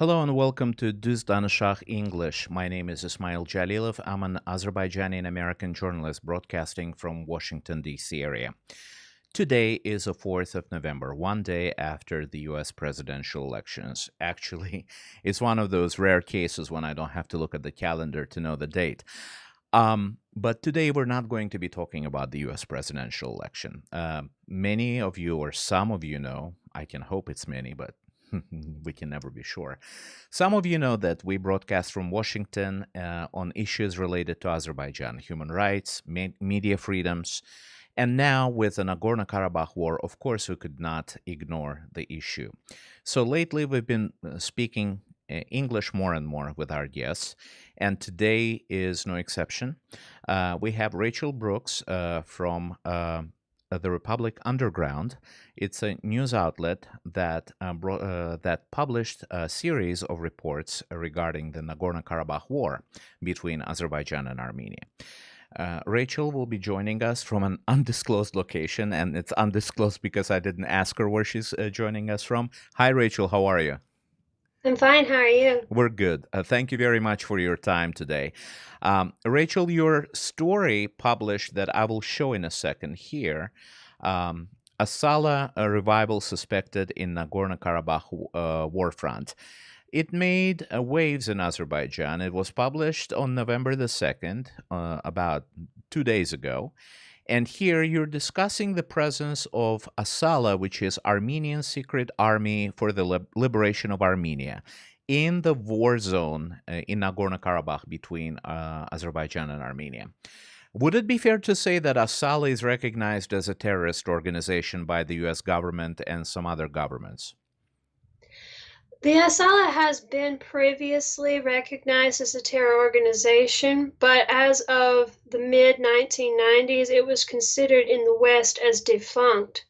Hello and welcome to düzdanışaq English. My name is Ismayıl Jalilov. I'm an Azerbaijani and American journalist broadcasting from Washington, D.C. area. Today is the 4th of November, one day after the U.S. presidential elections. Actually, it's one of those rare cases when I don't have to look at the calendar to know the date. But today we're not going to be talking about the U.S. presidential election. Many of you, or some of you know, I can hope it's many, but we can never be sure. Some of you know that we broadcast from Washington on issues related to Azerbaijan, human rights, media freedoms, and now with the Nagorno-Karabakh war, of course, we could not ignore the issue. So lately we've been speaking English more and more with our guests, and today is no exception. We have Rachel Brooks from the Republic Underground. It's a news outlet that published a series of reports regarding the Nagorno-Karabakh war between Azerbaijan and Armenia. Rachel will be joining us from an undisclosed location, and it's undisclosed because I didn't ask her where she's joining us from. Hi, Rachel. How are you? I'm fine. How are you? We're good. Thank you very much for your time today. Rachel, your story published that I will show in a second here, ASALA, a revival suspected in Nagorno-Karabakh war front. It made waves in Azerbaijan. It was published on November the 2nd, about 2 days ago. And here you're discussing the presence of ASALA, which is Armenian Secret Army for the Liberation of Armenia, in the war zone in Nagorno-Karabakh between Azerbaijan and Armenia. Would it be fair to say that ASALA is recognized as a terrorist organization by the U.S. government and some other governments? The ASALA has been previously recognized as a terror organization, but as of the mid-1990s, it was considered in the West as defunct.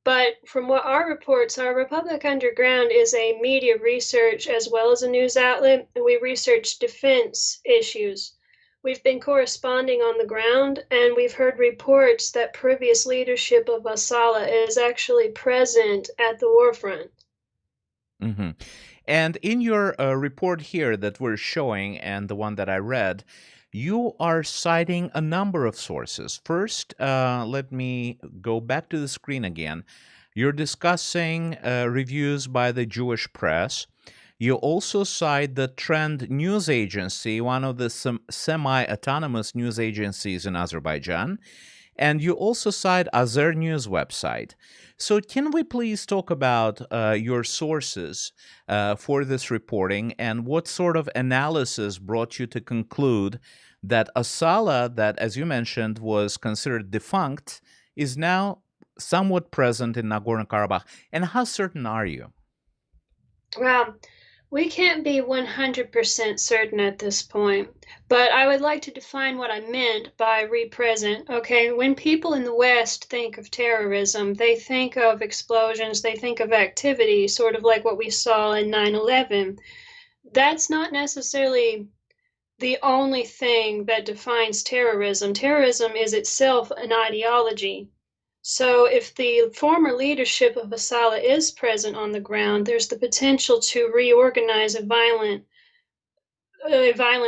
But from what our reports are, Republic Underground is a media research as well as a news outlet, and we research defense issues. We've been corresponding on the ground, and we've heard reports that previous leadership of ASALA is actually present at the war front. Mm-hmm. And in your report here that we're showing, and the one that I read, you are citing a number of sources. First, let me go back to the screen again. You're discussing reviews by the Jewish press. You also cite the Trend News Agency, one of the semi-autonomous news agencies in Azerbaijan. And you also cite Azer News website. So can we please talk about your sources for this reporting, and what sort of analysis brought you to conclude that ASALA, that, as you mentioned, was considered defunct, is now somewhat present in Nagorno-Karabakh? And how certain are you? Well, we can't be 100% certain at this point, but I would like to define what I meant by re-present. Okay, when people in the West think of terrorism, they think of explosions, they think of activity, sort of like what we saw in 9/11. That's not necessarily the only thing that defines terrorism. Terrorism is itself an ideology. So if the former leadership of ASALA is present on the ground, there's the potential to reorganize a violent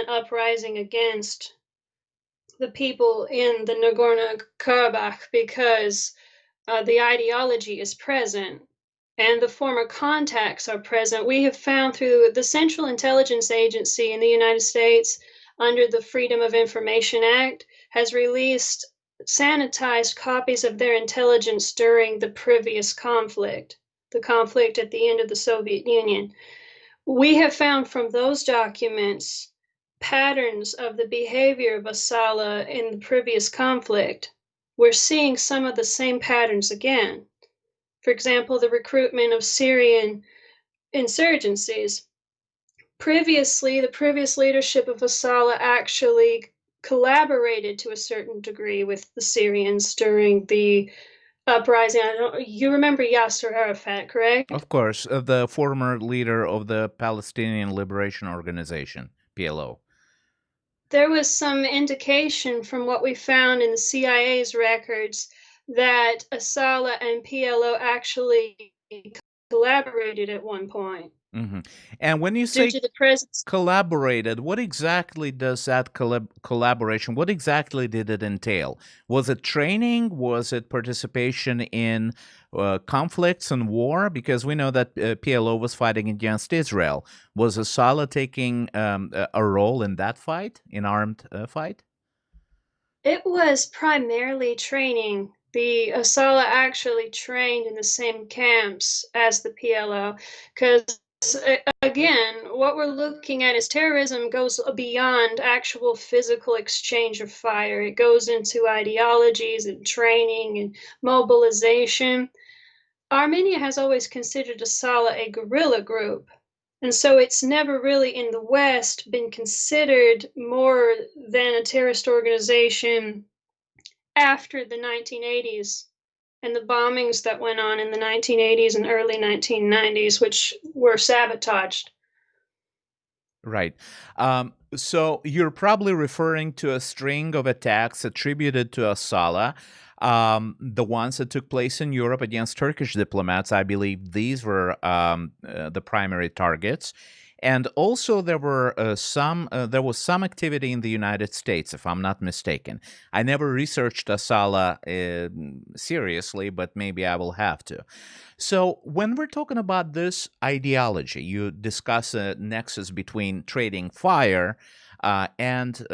uprising against the people in the Nagorno-Karabakh, because the ideology is present and the former contacts are present. We have found through the Central Intelligence Agency in the United States, under the Freedom of Information Act, has released sanitized copies of their intelligence during the previous conflict, the conflict at the end of the Soviet Union. We have found from those documents patterns of the behavior of ASALA in the previous conflict. We're seeing some of the same patterns again. For example, the recruitment of Syrian insurgencies. Previously, the previous leadership of ASALA actually collaborated to a certain degree with the Syrians during the uprising. You remember Yasser Arafat, correct? Of course, the former leader of the Palestinian Liberation Organization, PLO. There was some indication from what we found in the CIA's records that ASALA and PLO actually collaborated at one point. Hmm. And when you due say to the presence. collaborated, what exactly does that collaboration, what exactly did it entail? Was it training? Was it participation in conflicts and war? Because we know that PLO was fighting against Israel. Was ASALA taking a role in that fight, in armed fight? It was primarily training. The ASALA actually trained in the same camps as the PLO because, again, what we're looking at is terrorism goes beyond actual physical exchange of fire. It goes into ideologies and training and mobilization. Armenia has always considered ASALA a guerrilla group. And so it's never really in the West been considered more than a terrorist organization after the 1980s and the bombings that went on in the 1980s and early 1990s, which were sabotaged. Right. So you're probably referring to a string of attacks attributed to ASALA, the ones that took place in Europe against Turkish diplomats. I believe these were the primary targets. And also there was some activity in the United States, if I'm not mistaken. I never researched ASALA seriously, but maybe I will have to. So when we're talking about this ideology, you discuss a nexus between trading fire and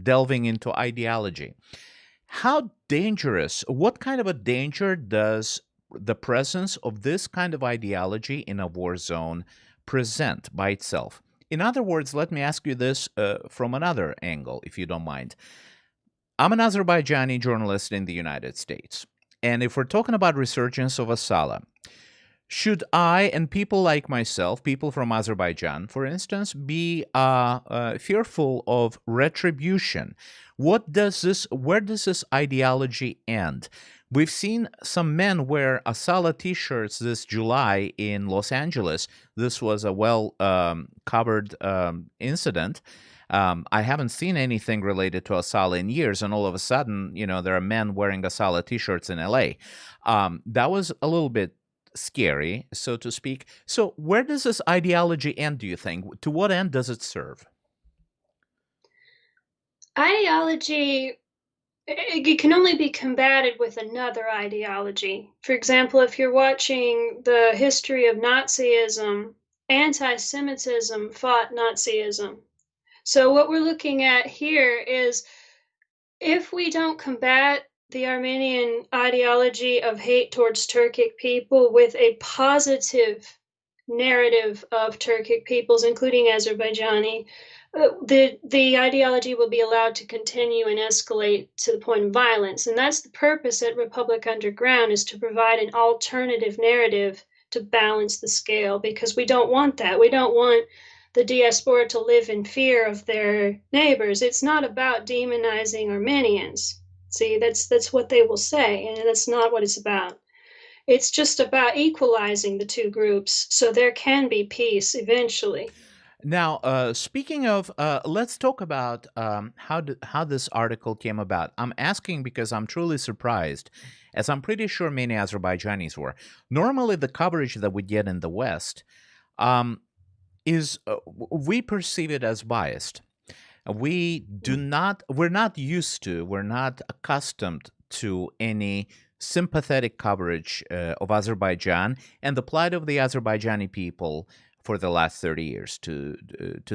delving into ideology. How dangerous, what kind of a danger does the presence of this kind of ideology in a war zone present by itself? In other words, let me ask you this from another angle, if you don't mind. I'm an Azerbaijani journalist in the United States. And if we're talking about resurgence of ASALA, should I and people like myself, people from Azerbaijan, for instance, be fearful of retribution? Where does this ideology end? We've seen some men wear ASALA t-shirts this July in Los Angeles. This was a well-covered incident. I haven't seen anything related to ASALA in years, and all of a sudden, there are men wearing ASALA t-shirts in LA. That was a little bit scary, so to speak. So where does this ideology end, do you think? To what end does it serve? Ideology, it can only be combated with another ideology. For example, if you're watching the history of Nazism, anti-Semitism fought Nazism. So what we're looking at here is if we don't combat the Armenian ideology of hate towards Turkic people with a positive narrative of Turkic peoples, including Azerbaijani, the ideology will be allowed to continue and escalate to the point of violence. And that's the purpose at Republic Underground, is to provide an alternative narrative to balance the scale, because we don't want that. We don't want the diaspora to live in fear of their neighbors. It's not about demonizing Armenians. See, that's what they will say, and that's not what it's about. It's just about equalizing the two groups so there can be peace eventually. Now, speaking of, let's talk about how this article came about. I'm asking because I'm truly surprised, as I'm pretty sure many Azerbaijanis were. Normally, the coverage that we get in the West is we perceive it as biased. We're not accustomed to any sympathetic coverage of Azerbaijan and the plight of the Azerbaijani people for the last 30 years, to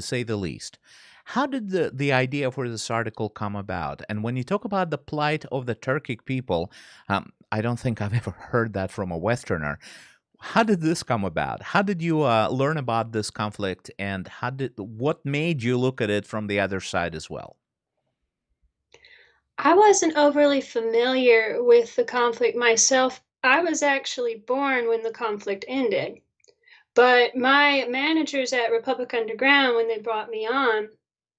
say the least. How did the idea for this article come about? And when you talk about the plight of the Turkic people, I don't think I've ever heard that from a Westerner. How did this come about? How did you learn about this conflict, and what made you look at it from the other side as well? I wasn't overly familiar with the conflict myself. I was actually born when the conflict ended. But my managers at Republic Underground, when they brought me on,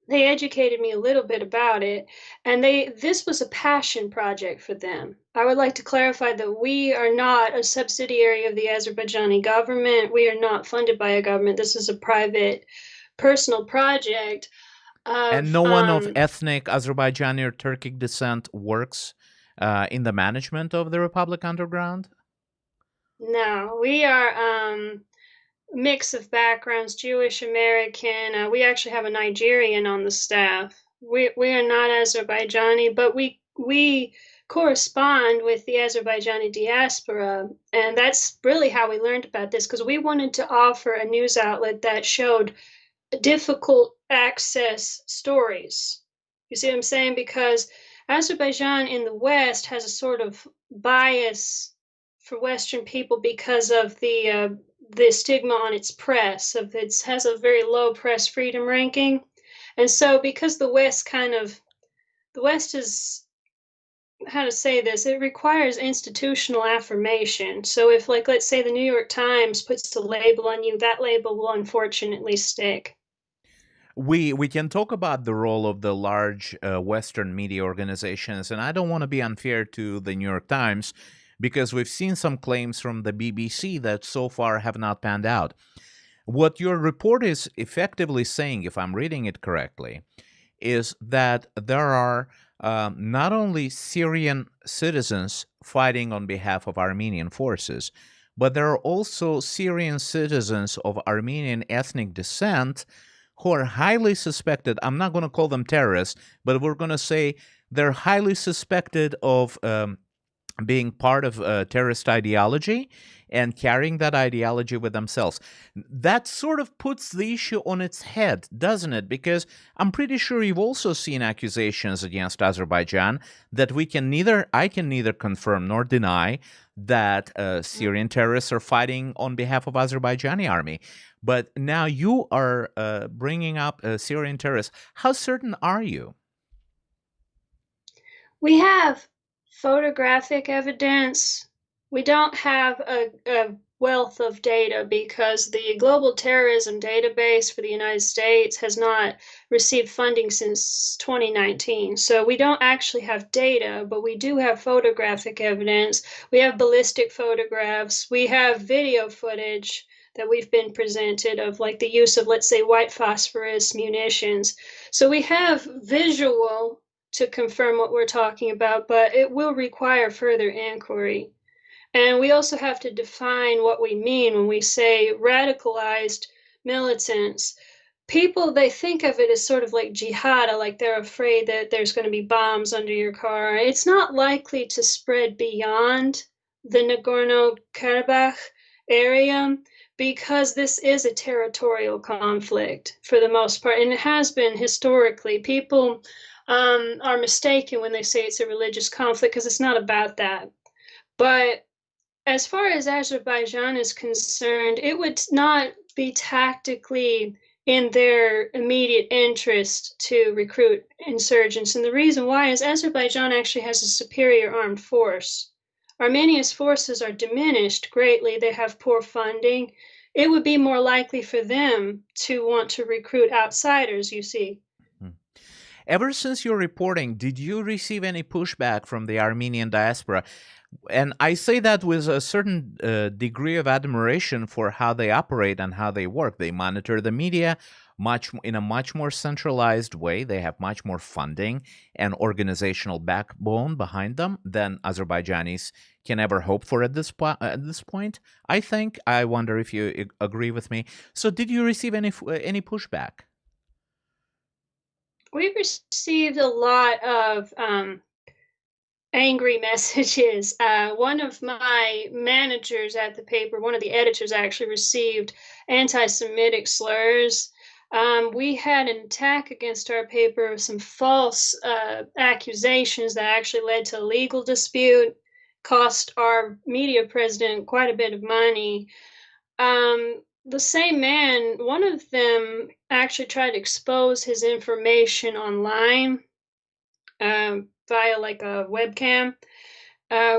they educated me a little bit about it, and this was a passion project for them. I would like to clarify that we are not a subsidiary of the Azerbaijani government. We are not funded by a government. This is a private, personal project And of no one of ethnic Azerbaijani or Turkic descent works in the management of the Republic Underground? no, we are mix of backgrounds, Jewish, American. We actually have a Nigerian on the staff. We are not Azerbaijani, but we correspond with the Azerbaijani diaspora, and that's really how we learned about this, because we wanted to offer a news outlet that showed difficult access stories. You see what I'm saying? Because Azerbaijan in the West has a sort of bias for Western people because of the stigma on its press, of it has a very low press freedom ranking. And so because the West is, how to say this, it requires institutional affirmation. So if, like, let's say the New York Times puts a label on you, that label will unfortunately stick. We can talk about the role of the large Western media organizations, and I don't want to be unfair to the New York Times because we've seen some claims from the BBC that so far have not panned out. What your report is effectively saying, if I'm reading it correctly, is that there are not only Syrian citizens fighting on behalf of Armenian forces, but there are also Syrian citizens of Armenian ethnic descent who are highly suspected. I'm not going to call them terrorists, but we're going to say they're highly suspected of being part of terrorist ideology and carrying that ideology with themselves. That sort of puts the issue on its head, doesn't it? Because I'm pretty sure you've also seen accusations against Azerbaijan that I can neither confirm nor deny that Syrian terrorists are fighting on behalf of Azerbaijani army. But now you are bringing up Syrian terrorists. How certain are you? We have photographic evidence. We don't have a wealth of data because the Global Terrorism Database for the United States has not received funding since 2019. So we don't actually have data, but we do have photographic evidence. We have ballistic photographs. We have video footage that we've been presented of, like, the use of, let's say, white phosphorus munitions. So we have visual to confirm what we're talking about, but it will require further inquiry. And we also have to define what we mean when we say radicalized militants. People, they think of it as sort of like jihad, like they're afraid that there's going to be bombs under your car. It's not likely to spread beyond the Nagorno-Karabakh area because this is a territorial conflict for the most part, and it has been historically. People are mistaken when they say it's a religious conflict because it's not about that. But as far as Azerbaijan is concerned, it would not be tactically in their immediate interest to recruit insurgents. And the reason why is Azerbaijan actually has a superior armed force. Armenia's forces are diminished greatly. They have poor funding. It would be more likely for them to want to recruit outsiders, you see. Ever since your reporting, did you receive any pushback from the Armenian diaspora? And I say that with a certain degree of admiration for how they operate and how they work. They monitor the media in a much more centralized way. They have much more funding and organizational backbone behind them than Azerbaijanis can ever hope for at this point. I think. I wonder if you agree with me. So, did you receive any pushback? We've received a lot of angry messages. One of my managers at the paper, one of the editors, actually received anti-Semitic slurs. We had an attack against our paper, some false accusations that actually led to a legal dispute, cost our media president quite a bit of money. The same man, one of them actually tried to expose his information online via, like, a webcam.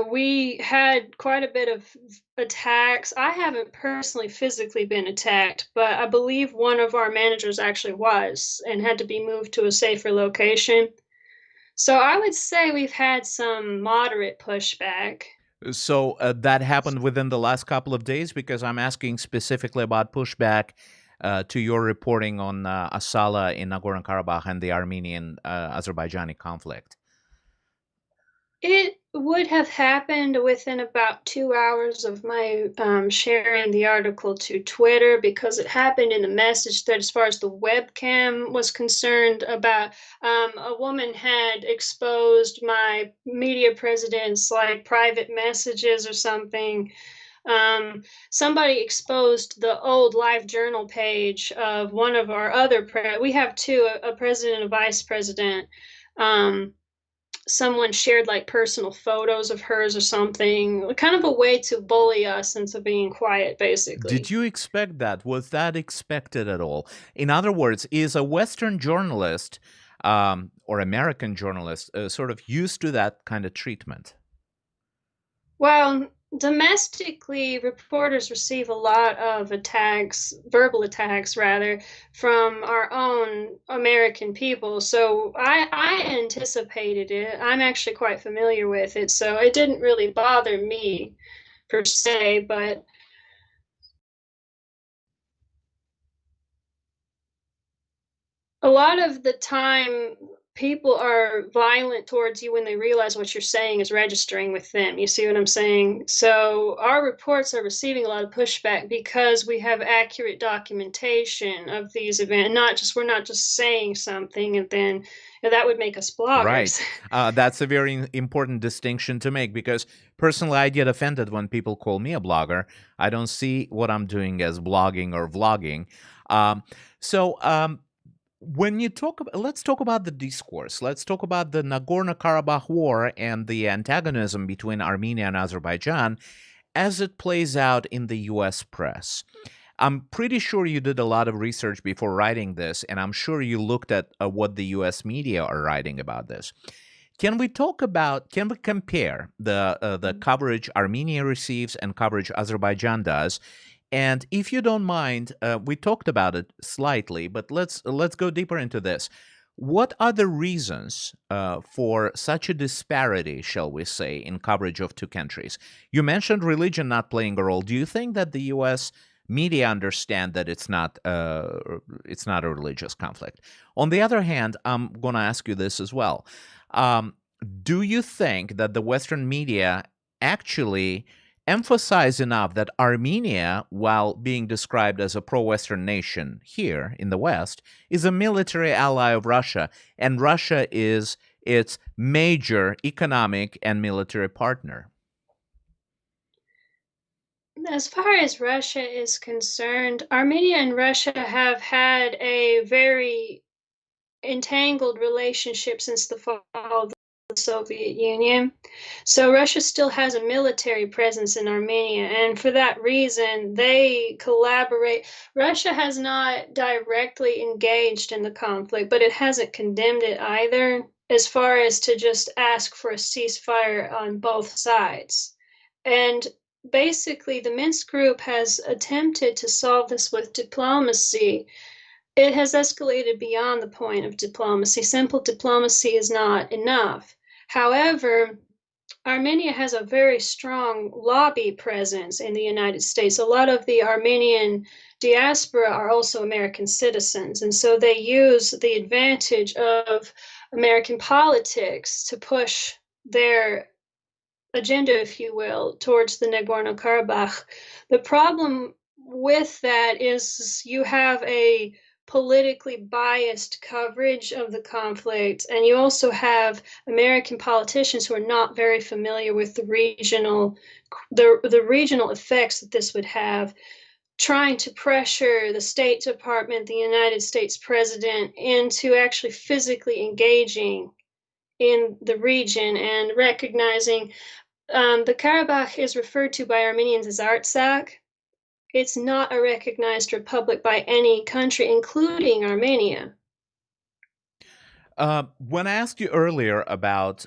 We had quite a bit of attacks. I haven't personally physically been attacked, but I believe one of our managers actually was and had to be moved to a safer location. So I would say we've had some moderate pushback. So that happened within the last couple of days, because I'm asking specifically about pushback to your reporting on ASALA in Nagorno-Karabakh and the Armenian-Azerbaijani conflict. It would have happened within about 2 hours of my sharing the article to Twitter, because it happened in the message thread as far as the webcam was concerned. About a woman had exposed my media president's like private messages or something. Somebody exposed the old Live Journal page of one of our other we have two, a president and a vice president. Someone shared like personal photos of hers or something, kind of a way to bully us into being quiet, Did basically. you expect that? Was that expected at all? In other words, is a Western journalist or American journalist sort of used to that kind of treatment? Well, domestically, reporters receive a lot of attacks, verbal attacks rather, from our own American people. So I anticipated it. I'm actually quite familiar with it, so it didn't really bother me per se, but a lot of the time people are violent towards you when they realize what you're saying is registering with them. You see what I'm saying? So our reports are receiving a lot of pushback because we have accurate documentation of these events. We're not just saying something and then that would make us Right. bloggers. That's a very important distinction to make, because personally I get offended when people call me a blogger. I don't see what I'm doing as blogging or vlogging. Um, so when you let's talk about the discourse. Let's talk about the Nagorno-Karabakh war and the antagonism between Armenia and Azerbaijan as it plays out in the US press. I'm pretty sure you did a lot of research before writing this, and I'm sure you looked at what the US media are writing about this. Can we compare the coverage Armenia receives and coverage Azerbaijan does? And if you don't mind, we talked about it slightly, but let's go deeper into this. What are the reasons for such a disparity, shall we say, in coverage of two countries? You mentioned religion not playing a role. Do you think that the U.S. media understand that it's not a religious conflict? On the other hand, I'm going to ask you this as well. Do you think that the Western media actually emphasize enough that Armenia, while being described as a pro-Western nation here in the West, is a military ally of Russia, and Russia is its major economic and military partner? As far as Russia is concerned, Armenia and Russia have had a very entangled relationship since the fall of the Soviet Union. So Russia still has a military presence in Armenia, and for that reason, they collaborate. Russia has not directly engaged in the conflict, but it hasn't condemned it either, as far as to just ask for a ceasefire on both sides. And basically, the Minsk group has attempted to solve this with diplomacy. It has escalated beyond the point of diplomacy. Simple diplomacy is not enough. However, Armenia has a very strong lobby presence in the United States. A lot of the Armenian diaspora are also American citizens, and so they use the advantage of American politics to push their agenda, if you will, towards the Nagorno-Karabakh. The problem with that is you have a politically biased coverage of the conflict, and you also have American politicians who are not very familiar with the regional effects that this would have, trying to pressure the State Department, the United States president, into actually physically engaging in the region and recognizing the Karabakh is referred to by Armenians as Artsakh. It's not a recognized republic by any country, including Armenia. When I asked you earlier about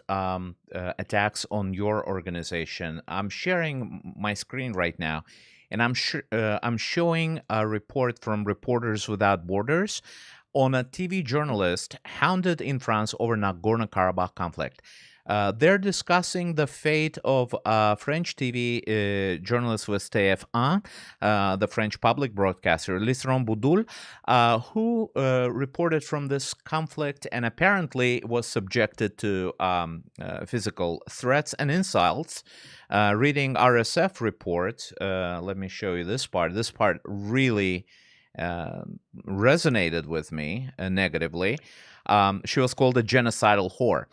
attacks on your organization, I'm sharing my screen right now, and I'm showing a report from Reporters Without Borders on a TV journalist hounded in France over Nagorno-Karabakh conflict. They're discussing the fate of French TV journalist with TF1, the French public broadcaster, Lisron Boudoul, who reported from this conflict and apparently was subjected to physical threats and insults. Reading RSF report, let me show you this part. This part really resonated with me negatively. She was called a genocidal whore.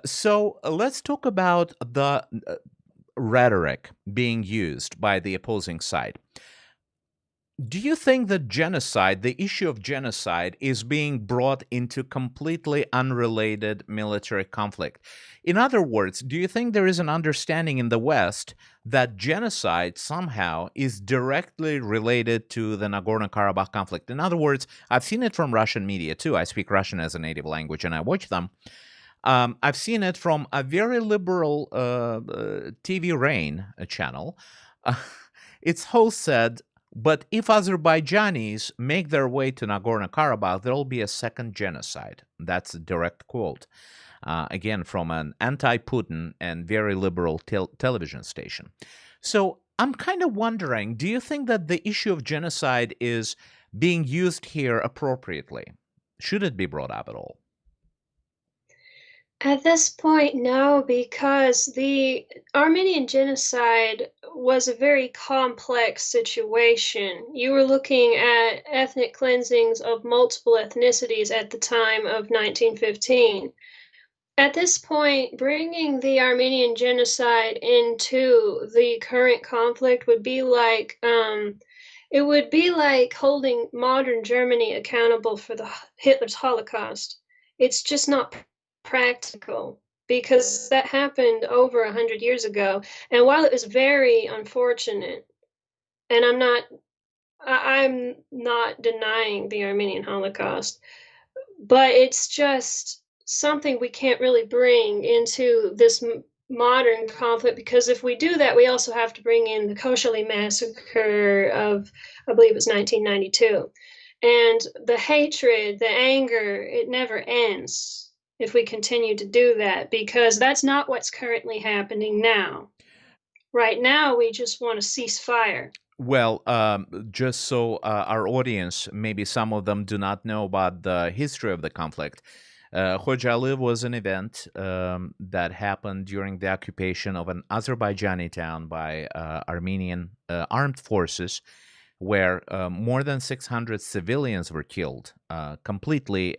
So let's talk about the rhetoric being used by the opposing side. Do you think that genocide, the issue of genocide, is being brought into completely unrelated military conflict? In other words, do you think there is an understanding in the West that genocide somehow is directly related to the Nagorno-Karabakh conflict? In other words, I've seen it from Russian media too. I speak Russian as a native language and I watch them. I've seen it from a very liberal TV Rain channel. Its host said, but if Azerbaijanis make their way to Nagorno-Karabakh, there will be a second genocide. That's a direct quote. Again, from an anti-Putin and very liberal television station. So I'm kind of wondering, do you think that the issue of genocide is being used here appropriately? Should it be brought up at all? At this point, no, because the Armenian genocide was a very complex situation. You were looking at ethnic cleansings of multiple ethnicities at the time of 1915. At this point, bringing the Armenian genocide into the current conflict would be like it would be like holding modern Germany accountable for Hitler's Holocaust. It's just not practical because that happened over 100 years ago. And while it was very unfortunate, and I'm not denying the Armenian Holocaust, but it's just something we can't really bring into this modern conflict, because if we do that, we also have to bring in the Koshali massacre of, I believe it was 1992. And the hatred, the anger, it never ends if we continue to do that, because that's not what's currently happening now. Right now, we just want to cease fire. Well, just so our audience, maybe some of them do not know about the history of the conflict. Khojaly was an event that happened during the occupation of an Azerbaijani town by Armenian armed forces, where more than 600 civilians were killed completely.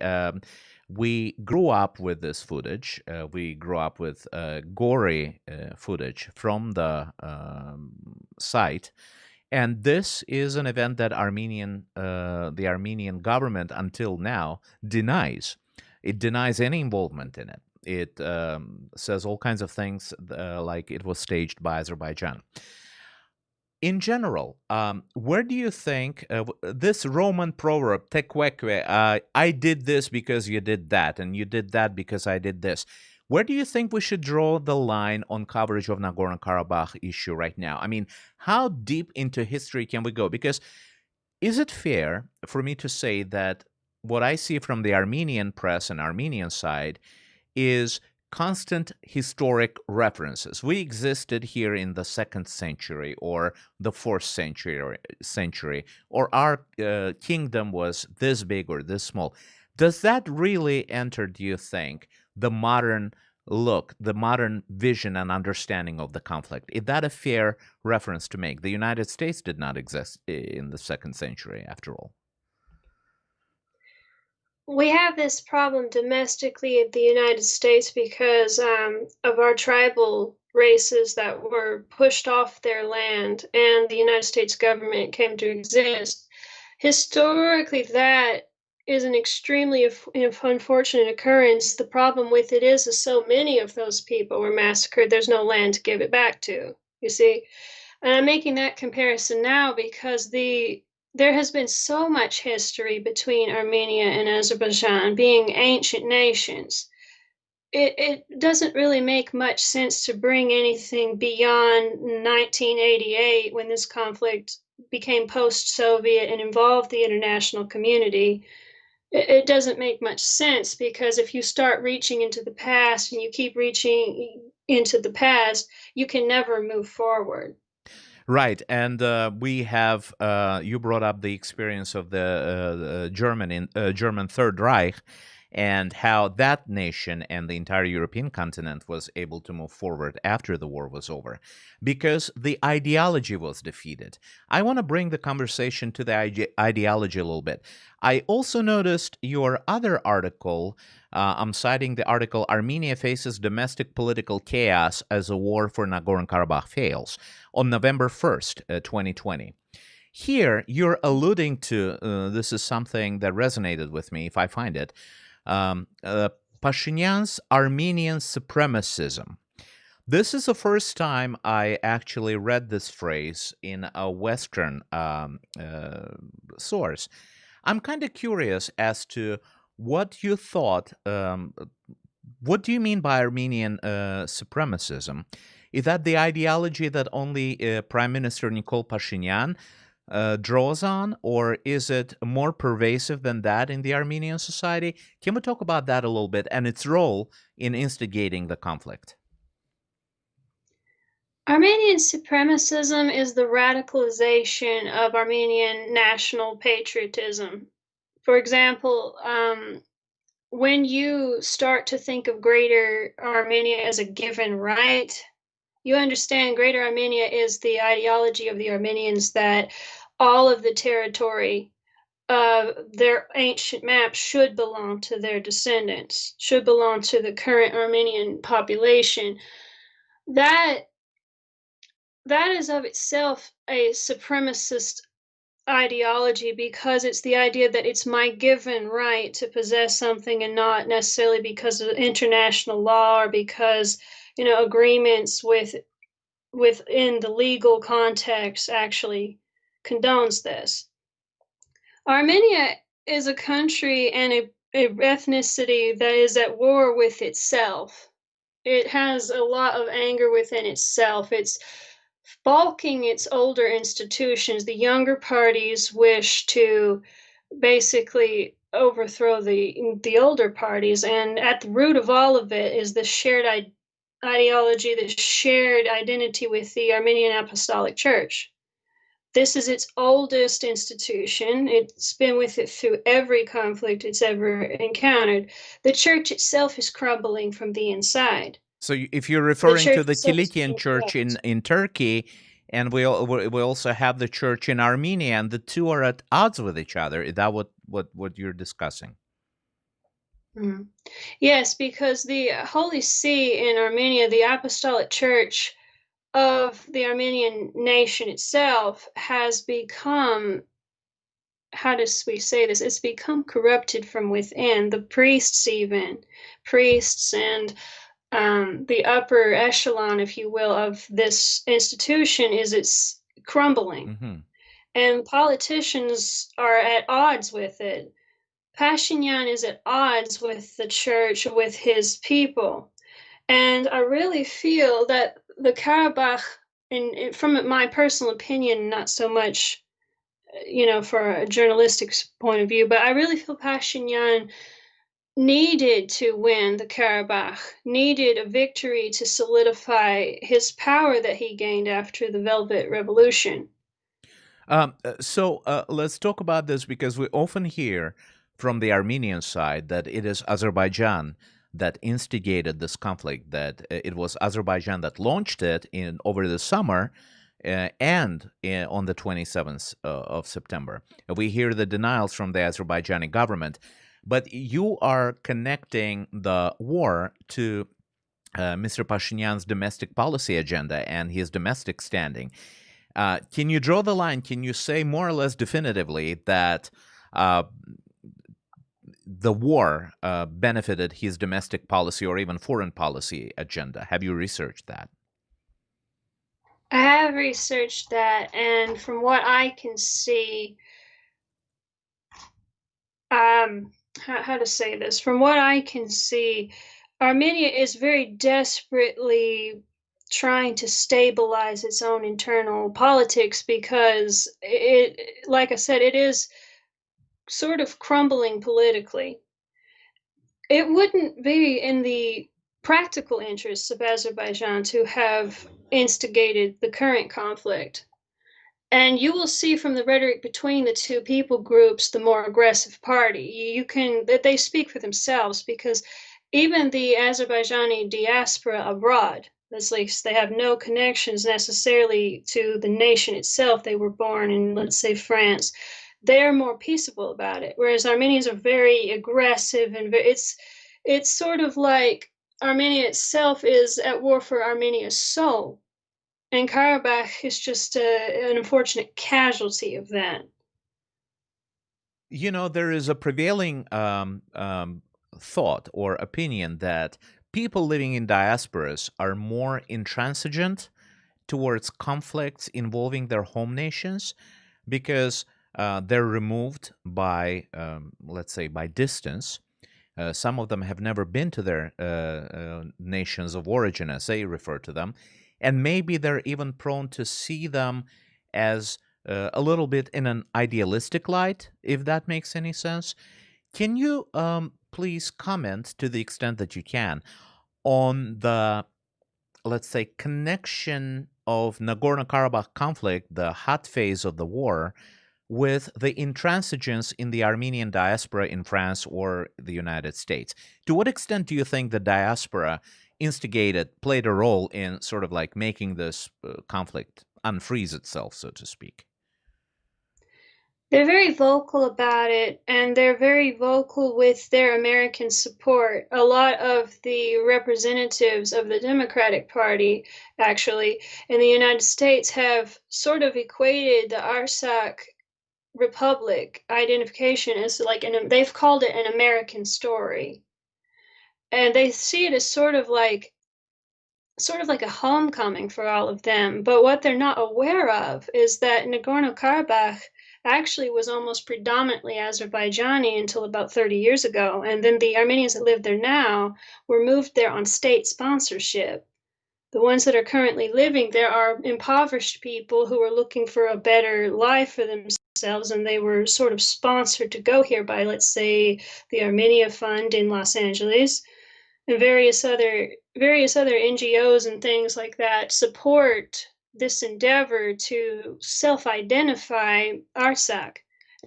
We grew up with this footage. We grew up with gory footage from the site. And this is an event that the Armenian government until now denies. It denies any involvement in it. It says all kinds of things like it was staged by Azerbaijan. In general, where do you think this Roman proverb, "Tequeque," I did this because you did that, and you did that because I did this. Where do you think we should draw the line on coverage of Nagorno-Karabakh issue right now? I mean, how deep into history can we go? Because is it fair for me to say that what I see from the Armenian press and Armenian side is constant historic references? We existed here in the 2nd century or the 4th century, or our kingdom was this big or this small. Does that really enter, do you think, the modern look, the modern vision and understanding of the conflict? Is that a fair reference to make? The United States did not exist in the 2nd century, after all. We have this problem domestically in the United States because of our tribal races that were pushed off their land and the United States government came to exist. Historically, that is an extremely unfortunate occurrence. The problem with it is so many of those people were massacred. There's no land to give it back to, you see. And I'm making that comparison now because there has been so much history between Armenia and Azerbaijan being ancient nations. It doesn't really make much sense to bring anything beyond 1988 when this conflict became post-Soviet and involved the international community. it doesn't make much sense, because if you start reaching into the past and you keep reaching into the past, you can never move forward. Right, and we have you brought up the experience of the German Third Reich, and how that nation and the entire European continent was able to move forward after the war was over, because the ideology was defeated. I want to bring the conversation to the ideology a little bit. I also noticed your other article. I'm citing the article "Armenia Faces Domestic Political Chaos as a War for Nagorno-Karabakh Fails" on November 1st, 2020. Here, you're alluding to this is something that resonated with me, if I find it. Pashinyan's Armenian supremacism. This is the first time I actually read this phrase in a Western source. I'm kind of curious as to what you thought. What do you mean by Armenian supremacism? Is that the ideology that only Prime Minister Nikol Pashinyan draws on, or is it more pervasive than that in the Armenian society? Can we talk about that a little bit and its role in instigating the conflict? Armenian supremacism is the radicalization of Armenian national patriotism. For example, when you start to think of Greater Armenia as a given right, you understand Greater Armenia is the ideology of the Armenians that all of the territory of their ancient maps should belong to their descendants, should belong to the current Armenian population. That is of itself a supremacist ideology, because it's the idea that it's my given right to possess something, and not necessarily because of international law or because agreements within the legal context actually condones this. Armenia is a country and a ethnicity that is at war with itself. It has a lot of anger within itself. It's balking its older institutions. The younger parties wish to basically overthrow the older parties, and at the root of all of it is the shared ideology, the shared identity with the Armenian Apostolic Church. This is its oldest institution. It's been with it through every conflict it's ever encountered. The church itself is crumbling from the inside. So if you're referring to the itself is Kilikian being church wrecked. in Turkey, and we also have the church in Armenia, and the two are at odds with each other. Is that what you're discussing? Mm. Yes, because the Holy See in Armenia, the Apostolic Church of the Armenian nation itself, has become, how does we say this? It's become corrupted from within. The priests and the upper echelon, if you will, of this institution it's crumbling. Mm-hmm. And politicians are at odds with it. Pashinyan is at odds with the church, with his people. And I really feel that the Karabakh, and from my personal opinion, not so much, for a journalistic point of view, but I really feel Pashinyan needed to win the Karabakh, needed a victory to solidify his power that he gained after the Velvet Revolution. So let's talk about this, because we often hear from the Armenian side that it is Azerbaijan that instigated this conflict, that it was Azerbaijan that launched it over the summer and on the 27th of September. We hear the denials from the Azerbaijani government, but you are connecting the war to Mr. Pashinyan's domestic policy agenda and his domestic standing. Can you draw the line? Can you say more or less definitively that the war benefited his domestic policy or even foreign policy agenda? Have you researched that? I have researched that, and from what I can see, how to say this? From what I can see, Armenia is very desperately trying to stabilize its own internal politics, because like I said, it is sort of crumbling politically. It wouldn't be in the practical interests of Azerbaijan to have instigated the current conflict. And you will see from the rhetoric between the two people groups, the more aggressive party. You can that they speak for themselves, because even the Azerbaijani diaspora abroad, at least they have no connections necessarily to the nation itself. They were born in, let's say, France. They're more peaceable about it, whereas Armenians are very aggressive, and it's sort of like Armenia itself is at war for Armenia's soul. And Karabakh is just an unfortunate casualty of that. You know, there is a prevailing thought or opinion that people living in diasporas are more intransigent towards conflicts involving their home nations because they're removed by, let's say, by distance. Some of them have never been to their nations of origin, as they refer to them, and maybe they're even prone to see them as a little bit in an idealistic light, if that makes any sense. Can you please comment, to the extent that you can, on the, let's say, connection of Nagorno-Karabakh conflict, the hot phase of the war, with the intransigence in the Armenian diaspora in France or the United States? To what extent do you think the diaspora played a role in sort of like making this conflict unfreeze itself, so to speak? They're very vocal about it, and they're very vocal with their American support. A lot of the representatives of the Democratic Party, actually, in the United States have sort of equated the Artsakh Republic identification as like they've called it an American story. And they see it as sort of like a homecoming for all of them. But what they're not aware of is that Nagorno-Karabakh actually was almost predominantly Azerbaijani until about 30 years ago. And then the Armenians that live there now were moved there on state sponsorship. The ones that are currently living there are impoverished people who are looking for a better life for themselves, and they were sort of sponsored to go here by, let's say, the Armenia Fund in Los Angeles, and various other NGOs and things like that support this endeavor to self-identify Artsakh.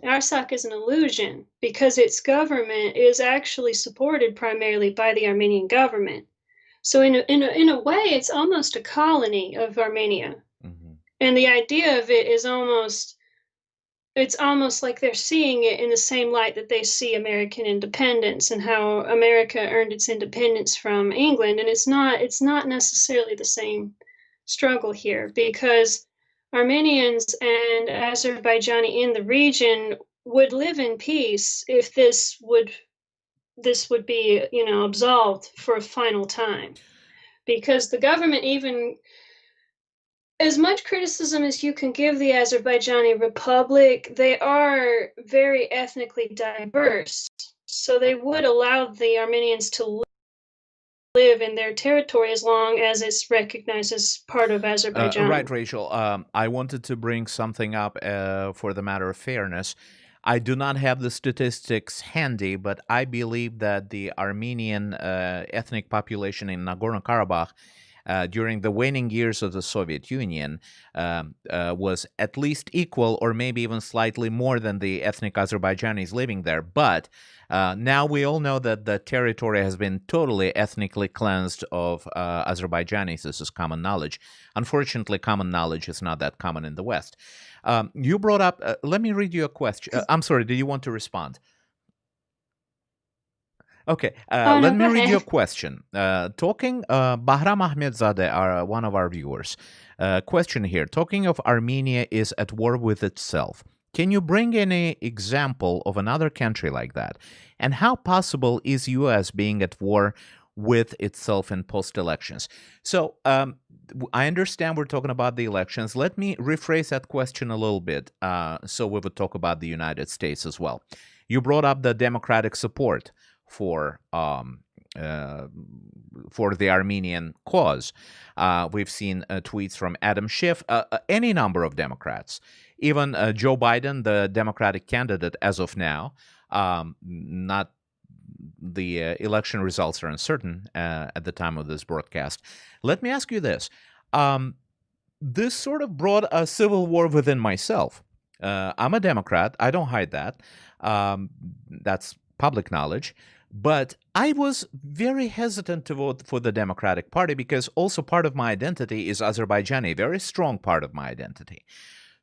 Artsakh is an illusion because its government is actually supported primarily by the Armenian government. So in a way, it's almost a colony of Armenia. Mm-hmm. And the idea of it is it's almost like they're seeing it in the same light that they see American independence and how America earned its independence from England. And it's not necessarily the same struggle here, because Armenians and Azerbaijani in the region would live in peace if this would be, absolved for a final time. Because the government, even as much criticism as you can give the Azerbaijani Republic, they are very ethnically diverse. So they would allow the Armenians to live in their territory as long as it's recognized as part of Azerbaijan. Right, Rachel. I wanted to bring something up for the matter of fairness. I do not have the statistics handy, but I believe that the Armenian ethnic population in Nagorno-Karabakh during the waning years of the Soviet Union was at least equal or maybe even slightly more than the ethnic Azerbaijanis living there. But now we all know that the territory has been totally ethnically cleansed of Azerbaijanis. This is common knowledge. Unfortunately, common knowledge is not that common in the West. You brought up, let me read you a question. I'm sorry, do you want to respond? Okay, let me read you a question. Bahram Ahmedzadeh, one of our viewers. Question here. Talking of Armenia is at war with itself. Can you bring any example of another country like that? And how possible is U.S. being at war with itself in post-elections? So I understand we're talking about the elections. Let me rephrase that question a little bit so we would talk about the United States as well. You brought up the Democratic support for for the Armenian cause. We've seen tweets from Adam Schiff, any number of Democrats, even Joe Biden, the Democratic candidate as of now. Not the election results are uncertain at the time of this broadcast. Let me ask you this. This sort of brought a civil war within myself. I'm a Democrat. I don't hide that. That's public knowledge. But I was very hesitant to vote for the Democratic Party because also part of my identity is Azerbaijani, a very strong part of my identity.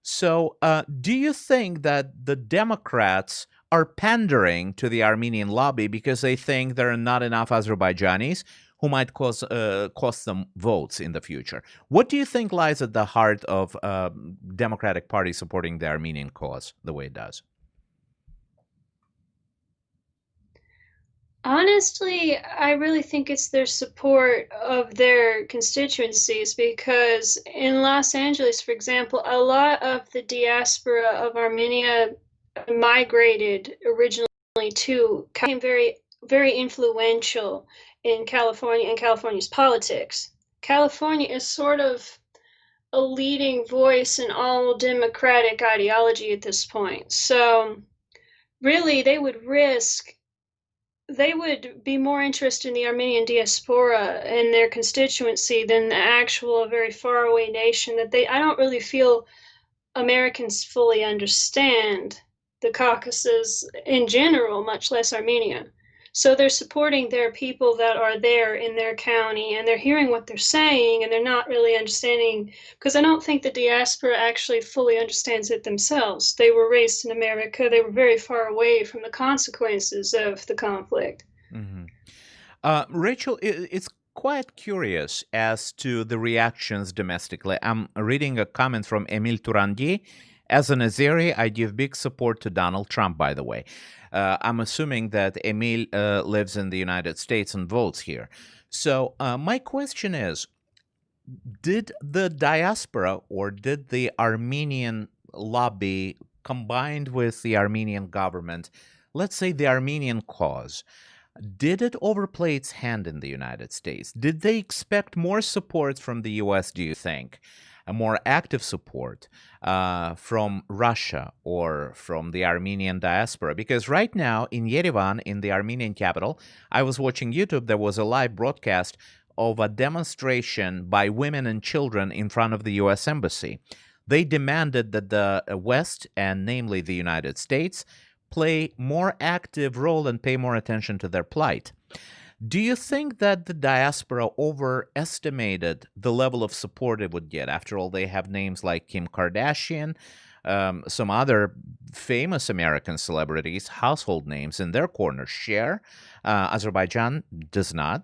So do you think that the Democrats are pandering to the Armenian lobby because they think there are not enough Azerbaijanis who might cost them votes in the future? What do you think lies at the heart of Democratic Party supporting the Armenian cause the way it does? Honestly, I really think it's their support of their constituencies because in Los Angeles, for example, a lot of the diaspora of Armenia migrated originally to became very influential in California and California's politics. California is sort of a leading voice in all democratic ideology at this point. So really they would be more interested in the Armenian diaspora and their constituency than the actual very faraway nation that I don't really feel Americans fully understand the Caucasus in general, much less Armenia. So they're supporting their people that are there in their county, and they're hearing what they're saying, and they're not really understanding, because I don't think the diaspora actually fully understands it themselves. They were raised in America. They were very far away from the consequences of the conflict. Mm-hmm. Rachel, it's quite curious as to the reactions domestically. I'm reading a comment from Emil Turandi. As an Azeri, I give big support to Donald Trump, by the way. I'm assuming that Emil lives in the United States and votes here. So my question is, did the diaspora or did the Armenian lobby combined with the Armenian government, let's say the Armenian cause, did it overplay its hand in the United States? Did they expect more support from the U.S., do you think? A more active support from Russia or from the Armenian diaspora? Because right now in Yerevan, in the Armenian capital, I was watching YouTube, there was a live broadcast of a demonstration by women and children in front of the U.S. Embassy. They demanded that the West, and namely the United States, play more active role and pay more attention to their plight. Do you think that the diaspora overestimated the level of support it would get? After all, they have names like Kim Kardashian, some other famous American celebrities, household names in their corner share. Azerbaijan does not.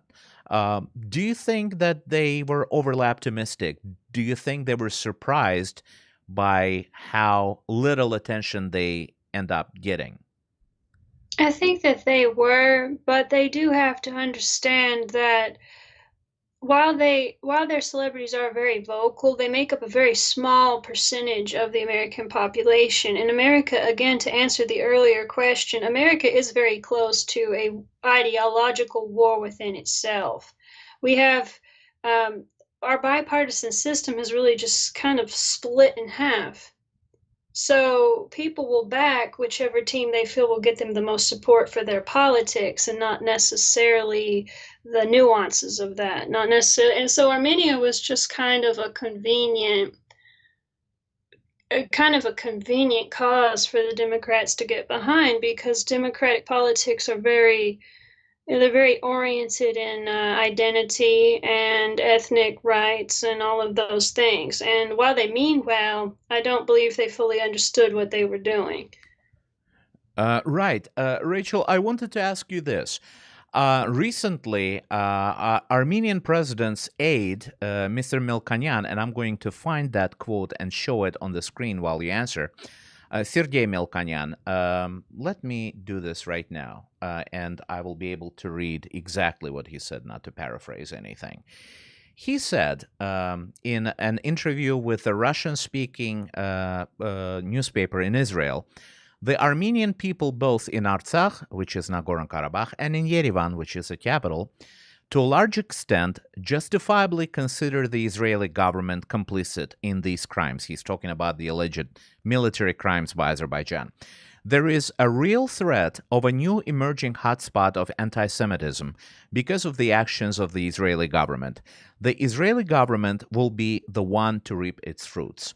Do you think that they were overly optimistic? Do you think they were surprised by how little attention they end up getting? I think that they were, but they do have to understand that while their celebrities are very vocal, they make up a very small percentage of the American population. In America, again, to answer the earlier question, America is very close to a ideological war within itself. We have our bipartisan system is really just kind of split in half. So people will back whichever team they feel will get them the most support for their politics and not necessarily the nuances of that. Not necessarily. And so Armenia was just kind of a convenient cause for the Democrats to get behind, because Democratic politics are they're very oriented in identity and ethnic rights and all of those things. And while they mean well, I don't believe they fully understood what they were doing. Right. Rachel, I wanted to ask you this. Recently, Armenian president's aide, Mr. Melkonyan, and I'm going to find that quote and show it on the screen while you answer, Sergei Melkonyan, let me do this right now, and I will be able to read exactly what he said, not to paraphrase anything. He said in an interview with a Russian-speaking newspaper in Israel The Armenian people, both in Artsakh, which is Nagorno-Karabakh, and in Yerevan, which is the capital, to a large extent, justifiably consider the Israeli government complicit in these crimes. He's talking about the alleged military crimes by Azerbaijan. There is a real threat of a new emerging hotspot of anti-Semitism because of the actions of the Israeli government. The Israeli government will be the one to reap its fruits.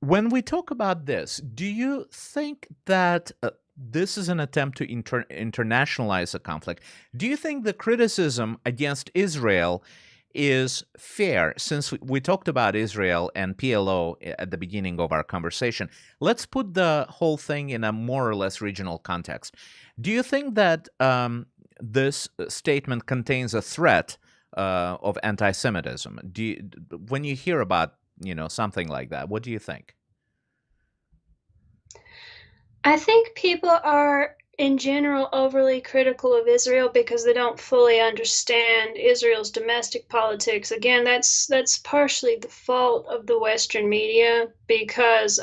When we talk about this, do you think that this is an attempt to internationalize the conflict? Do you think the criticism against Israel is fair? Since we talked about Israel and PLO at the beginning of our conversation, let's put the whole thing in a more or less regional context. Do you think that this statement contains a threat of anti-Semitism? When you hear about something like that, what do you think? I think people are, in general, overly critical of Israel because they don't fully understand Israel's domestic politics. Again, that's partially the fault of the Western media because,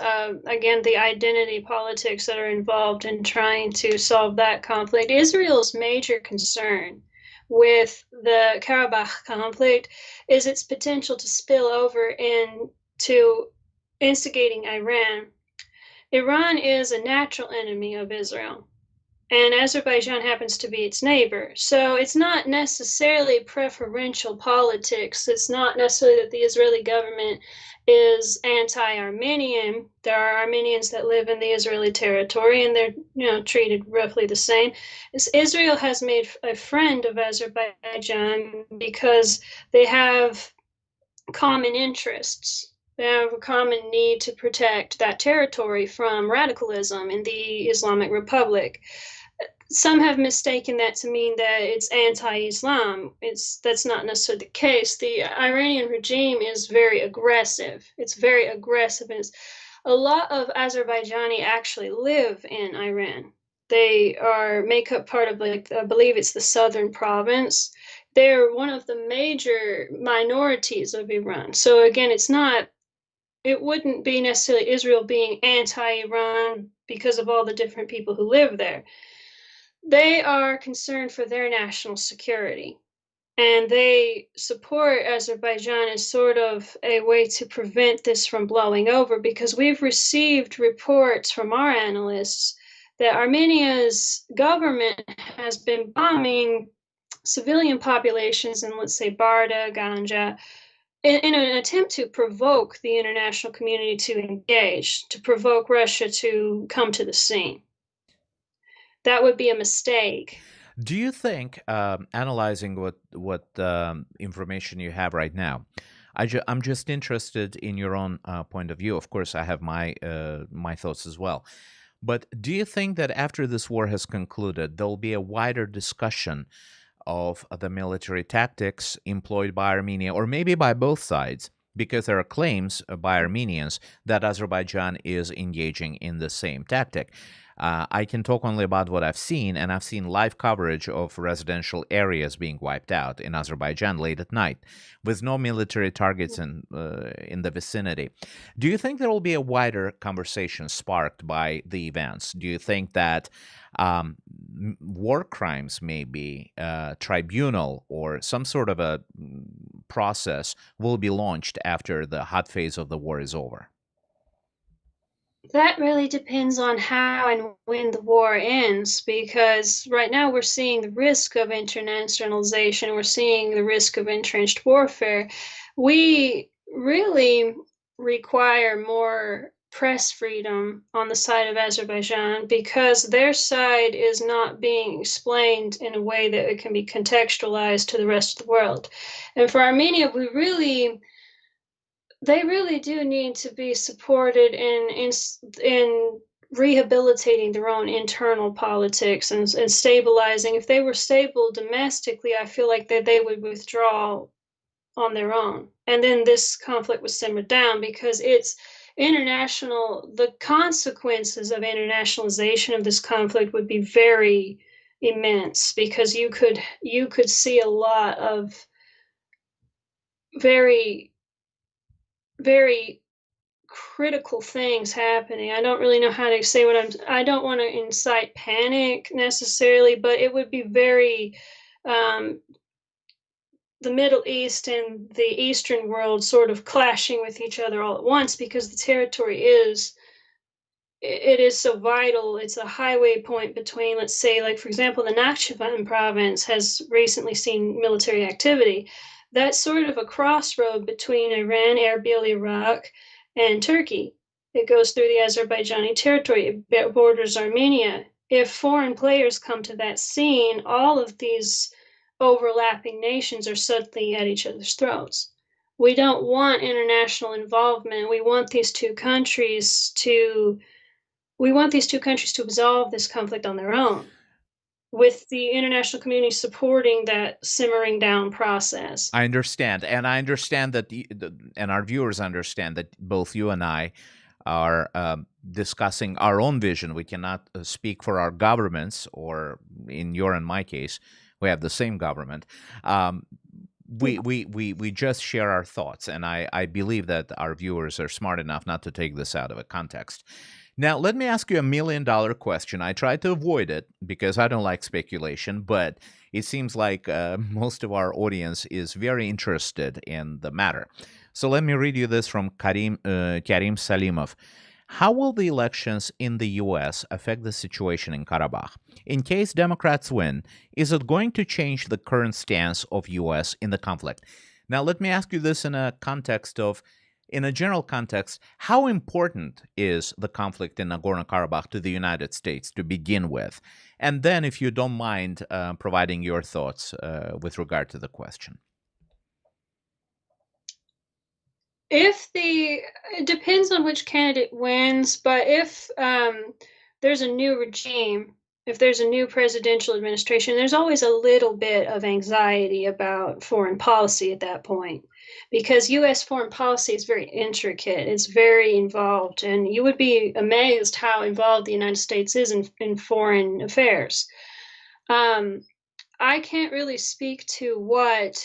again, the identity politics that are involved in trying to solve that conflict. Israel's major concern with the Karabakh conflict is its potential to spill over into instigating Iran. Iran is a natural enemy of Israel, and Azerbaijan happens to be its neighbor. So it's not necessarily preferential politics. It's not necessarily that the Israeli government is anti-Armenian. There are Armenians that live in the Israeli territory, and they're treated roughly the same. Israel has made a friend of Azerbaijan because they have common interests. They have a common need to protect that territory from radicalism in the Islamic Republic. Some have mistaken that to mean that it's anti-Islam. That's not necessarily the case. The Iranian regime is very aggressive. It's very aggressive, and a lot of Azerbaijani actually live in Iran. They make up part of, I believe it's the southern province. They're one of the major minorities of Iran. So again, it wouldn't be necessarily Israel being anti-Iran because of all the different people who live there. They are concerned for their national security, and they support Azerbaijan as sort of a way to prevent this from blowing over, because we've received reports from our analysts that Armenia's government has been bombing civilian populations in, let's say, Barda, Ganja, in an attempt to provoke the international community to engage, to provoke Russia to come to the scene. That would be a mistake. Do you think, analyzing what information you have right now, I'm just interested in your own point of view. Of course, I have my thoughts as well. But do you think that after this war has concluded, there will be a wider discussion of the military tactics employed by Armenia, or maybe by both sides, because there are claims by Armenians that Azerbaijan is engaging in the same tactic? I can talk only about what I've seen, and I've seen live coverage of residential areas being wiped out in Azerbaijan late at night, with no military targets in the vicinity. Do you think there will be a wider conversation sparked by the events? Do you think that war crimes, maybe tribunal or some sort of a process, will be launched after the hot phase of the war is over? That really depends on how and when the war ends, because right now we're seeing the risk of internationalization, we're seeing the risk of entrenched warfare. We really require more press freedom on the side of Azerbaijan because their side is not being explained in a way that it can be contextualized to the rest of the world. And for Armenia, they really do need to be supported in rehabilitating their own internal politics and stabilizing. If they were stable domestically, I feel like that they would withdraw on their own. And then this conflict would simmer down because it's international. The consequences of internationalization of this conflict would be very immense because you could see a lot of very critical things happening. I don't really know how to say I don't want to incite panic necessarily, but it would be very, the Middle East and the Eastern world sort of clashing with each other all at once because the territory it is so vital. It's a highway point between, let's say, like, for example, the Nakhchivan province has recently seen military activity. That's sort of a crossroad between Iran, Erbil, Iraq, and Turkey. It goes through the Azerbaijani territory. It borders Armenia. If foreign players come to that scene, all of these overlapping nations are suddenly at each other's throats. We don't want international involvement. We want these two countries to resolve this conflict on their own, with the international community supporting that simmering down process. I understand, and I understand that and our viewers understand that both you and I are discussing our own vision. We cannot speak for our governments, or in your and my case, we have the same government. We just share our thoughts, and I believe that our viewers are smart enough not to take this out of a context. Now, let me ask you a $1 million question. I try to avoid it because I don't like speculation, but it seems like most of our audience is very interested in the matter. So let me read you this from Karim Salimov. How will the elections in the U.S. affect the situation in Karabakh? In case Democrats win, is it going to change the current stance of U.S. in the conflict? Now, let me ask you this in a general context, how important is the conflict in Nagorno-Karabakh to the United States to begin with? And then, if you don't mind providing your thoughts with regard to the question. It depends on which candidate wins, but if there's a new regime, if there's a new presidential administration, there's always a little bit of anxiety about foreign policy at that point, because U.S. foreign policy is very intricate. It's very involved, and you would be amazed how involved the United States is in foreign affairs. I can't really speak to what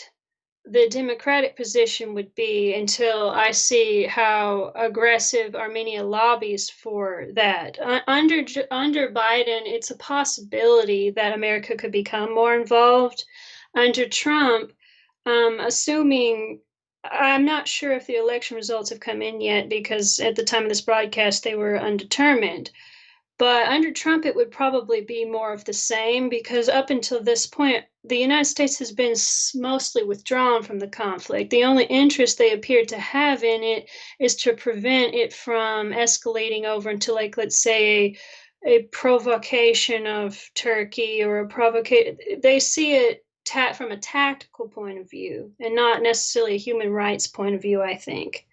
the Democratic position would be until I see how aggressive Armenia lobbies for that. Under Biden, it's a possibility that America could become more involved. Under Trump, assuming, I'm not sure if the election results have come in yet, because at the time of this broadcast, they were undetermined. But under Trump, it would probably be more of the same, because up until this point, the United States has been mostly withdrawn from the conflict. The only interest they appear to have in it is to prevent it from escalating over into, like, let's say, a provocation of Turkey, or they see it from a tactical point of view and not necessarily a human rights point of view, I think.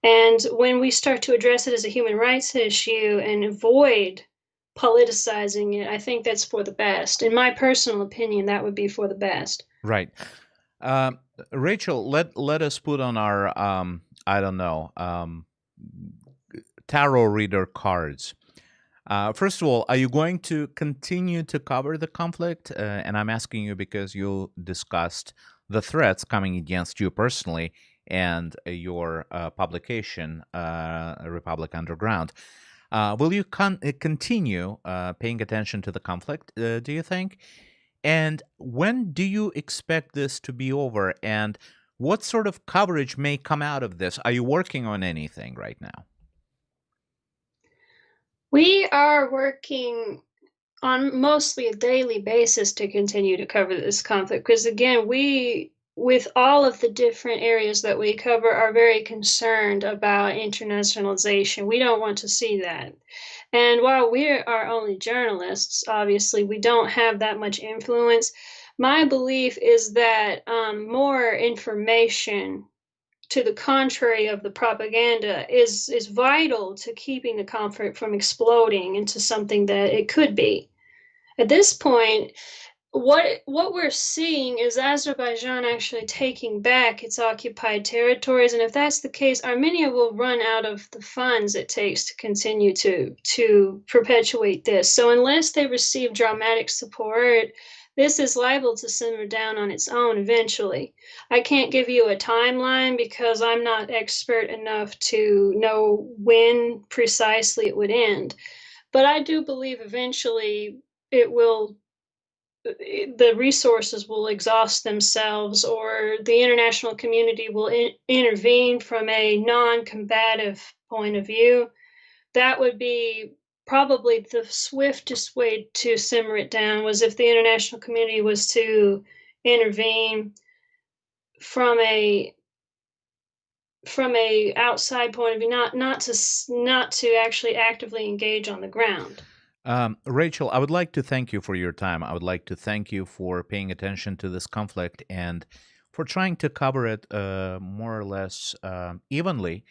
And when we start to address it as a human rights issue and avoid politicizing it, I think that's for the best. In my personal opinion, that would be for the best. Right. Rachel, let us put on our, tarot reader cards. First of all, are you going to continue to cover the conflict? And I'm asking you because you discussed the threats coming against you personally and your publication, Republic Underground. Will you continue paying attention to the conflict, do you think? And when do you expect this to be over? And what sort of coverage may come out of this? Are you working on anything right now? We are working on mostly a daily basis to continue to cover this conflict, because, again, with all of the different areas that we cover, are very concerned about internationalization. We don't want to see that. And while we are only journalists, obviously, we don't have that much influence. My belief is that more information to the contrary of the propaganda is vital to keeping the conflict from exploding into something that it could be. At this point, what we're seeing is Azerbaijan actually taking back its occupied territories, and if that's the case, Armenia will run out of the funds it takes to continue to perpetuate this. So unless they receive dramatic support, this is liable to simmer down on its own eventually. I can't give you a timeline because I'm not expert enough to know when precisely it would end. But I do believe eventually it will, the resources will exhaust themselves, or the international community will intervene from a non-combative point of view. That would be probably the swiftest way to simmer it down, was if the international community was to intervene from a outside point of view, not to actually actively engage on the ground. Rachel, I would like to thank you for your time. I would like to thank you for paying attention to this conflict and for trying to cover it more or less evenly.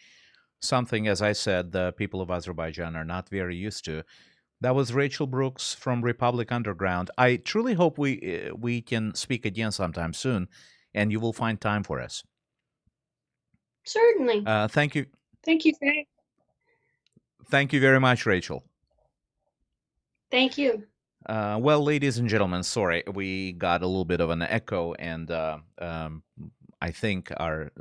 Something, as I said, the people of Azerbaijan are not very used to. That was Rachel Brooks from Republic Underground. I truly hope we can speak again sometime soon, and you will find time for us. Certainly. Thank you. Thank you, Frank. Thank you very much, Rachel. Thank you. Well, ladies and gentlemen, sorry, we got a little bit of an echo, and I think our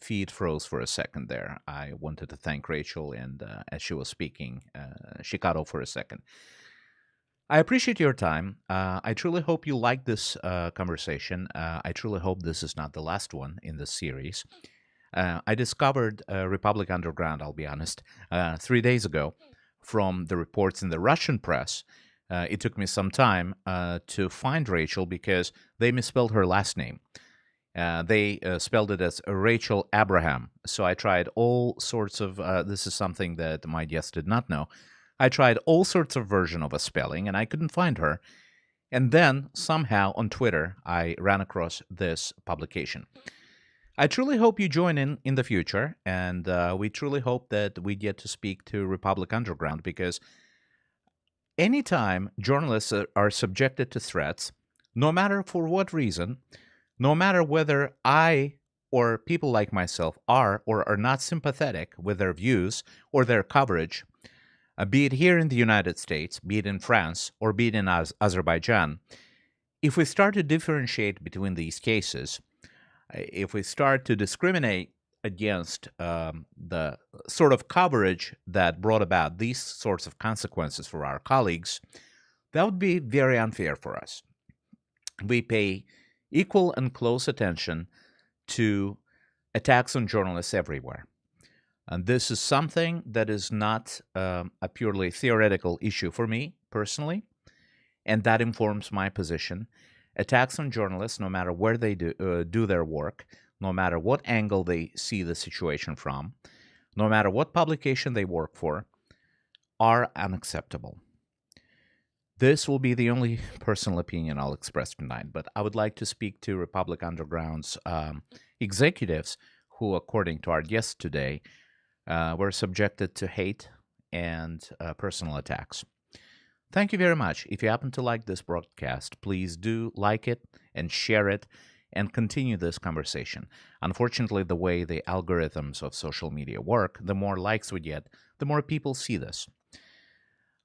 feed froze for a second there. I wanted to thank Rachel, and as she was speaking, she cut off for a second. I appreciate your time. I truly hope you like this conversation. I truly hope this is not the last one in this series. I discovered Republic Underground, I'll be honest, 3 days ago from the reports in the Russian press. It took me some time to find Rachel because they misspelled her last name. They spelled it as Rachel Abraham. So I tried all sorts of, this is something that my guest did not know. I tried all sorts of version of a spelling and I couldn't find her. And then somehow on Twitter, I ran across this publication. I truly hope you join in the future, and we truly hope that we get to speak to Republic Underground, because anytime journalists are subjected to threats, no matter for what reason, no matter whether I or people like myself are or are not sympathetic with their views or their coverage, be it here in the United States, be it in France, or be it in Azerbaijan, if we start to differentiate between these cases, if we start to discriminate against the sort of coverage that brought about these sorts of consequences for our colleagues, that would be very unfair for us. We pay equal and close attention to attacks on journalists everywhere. And this is something that is not a purely theoretical issue for me personally, and that informs my position. Attacks on journalists, no matter where they do their work, no matter what angle they see the situation from, no matter what publication they work for, are unacceptable. This will be the only personal opinion I'll express tonight, but I would like to speak to Republic Underground's executives who, according to our guest today, were subjected to hate and personal attacks. Thank you very much. If you happen to like this broadcast, please do like it and share it and continue this conversation. Unfortunately, the way the algorithms of social media work, the more likes we get, the more people see this.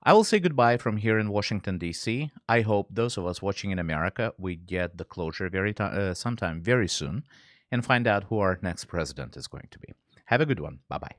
I will say goodbye from here in Washington, D.C. I hope those of us watching in America, we get the closure sometime very soon and find out who our next president is going to be. Have a good one. Bye-bye.